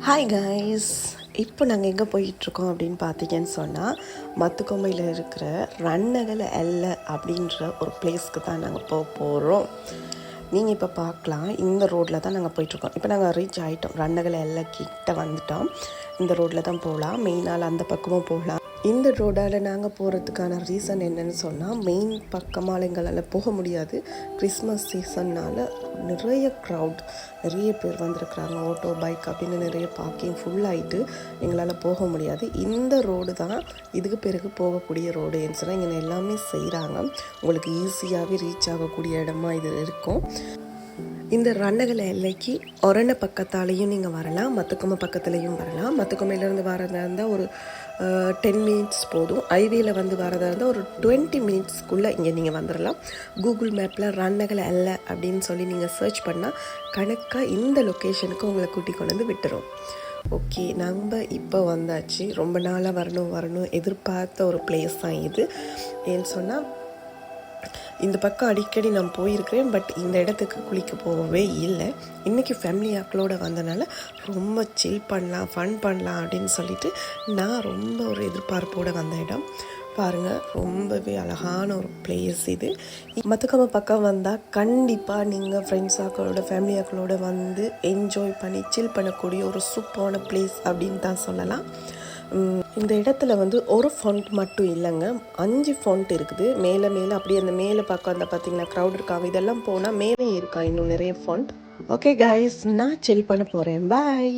Hi guys, இப்போ நாங்கள் எங்கே போயிட்டுருக்கோம் அப்படின்னு பார்த்தீங்கன்னு சொன்னால் மத்துக்கொம்மையில் இருக்கிற ரன்னகல எல்லை அப்படின்ற ஒரு பிளேஸ்க்கு தான் நாங்கள் போக போகிறோம். நீங்கள் இப்போ பார்க்கலாம், இந்த ரோட்டில் தான் நாங்கள் போயிட்டுருக்கோம். இப்போ நாங்கள் ரீச் ஆகிட்டோம், ரன்னகல எல்லை கிட்ட வந்துட்டோம். இந்த ரோட்டில் தான் போகலாம், மெயினால் அந்த பக்கமும் போகலாம். இந்த ரோடால் நாங்கள் போகிறதுக்கான ரீசன் என்னென்னு சொன்னால், மெயின் பக்கமாக எங்களால் போக முடியாது. கிறிஸ்மஸ் சீசன்னால் நிறைய க்ரௌட், நிறைய பேர் வந்திருக்கிறாங்க, ஆட்டோ பைக் அப்படின்னு நிறைய பார்க்கிங் ஃபுல்லாகிட்டு எங்களால் போக முடியாது. இந்த ரோடு தான் இதுக்கு பிறகு போகக்கூடிய ரோடுன்னு சொன்னால் இங்கே எல்லாமே செய்கிறாங்க. உங்களுக்கு ஈஸியாகவே ரீச் ஆகக்கூடிய இடமா இது இருக்கும். இந்த ரன்னகல எல்லைக்கு ஒரண பக்கத்தாலேயும் நீங்கள் வரலாம், மத்துக்கொம்மை பக்கத்துலேயும் வரலாம். மத்துக்கொம்மையிலேருந்து வரதா இருந்தால் ஒரு 10 மினிட்ஸ் போதும். ஹைவேல வந்து வரதா இருந்தால் ஒரு 20 மினிட்ஸ்க்குள்ளே இங்கே நீங்கள் வந்துடலாம். கூகுள் மேப்பில் ரன்னகல எல்லை அப்படின்னு சொல்லி நீங்கள் சர்ச் பண்ணால் கணக்காக இந்த லொக்கேஷனுக்கு உங்களை கூட்டிக் கொண்டு வந்து விட்டுரும். ஓகே, நம்ம இப்போ வந்தாச்சு. ரொம்ப நாளாக வரணும் எதிர்பார்த்த ஒரு பிளேஸ் தான் இது. ஏன்னு சொன்னால், இந்த பக்கம் அடிக்கடி நான் போயிருக்கிறேன், பட் இந்த இடத்துக்கு குளிக்க போகவே இல்லை. இன்றைக்கி ஃபேமிலி ஆக்களோடு வந்தனால ரொம்ப சில் பண்ணலாம், ஃபன் பண்ணலாம் அப்படின்னு சொல்லிட்டு நான் ரொம்ப ஒரு எதிர்பார்ப்போடு வந்த இடம். பாருங்கள், ரொம்பவே அழகான ஒரு பிளேஸ் இது. மத்துக்கொம்மை பக்கம் வந்தால் கண்டிப்பாக நீங்கள் ஃப்ரெண்ட்ஸ் ஆக்களோட, ஃபேமிலி ஆக்களோட வந்து என்ஜாய் பண்ணி சில் பண்ணக்கூடிய ஒரு சூப்பரான பிளேஸ் அப்படின்னு தான் சொல்லலாம். இந்த இடத்துல வந்து ஒரு ஃபாண்ட் மட்டும் இல்லைங்க, 5 ஃபாண்ட் இருக்குது. மேலே அப்படியே அந்த மேலே பக்கம் அந்த பார்த்தீங்கன்னா க்ரௌட் இருக்காங்க, இதெல்லாம் போனால் மேலே இருக்கா இன்னும் நிறைய ஃபாண்ட். ஓகே கைஸ், நான் சில் பண்ண போகிறேன். பாய்.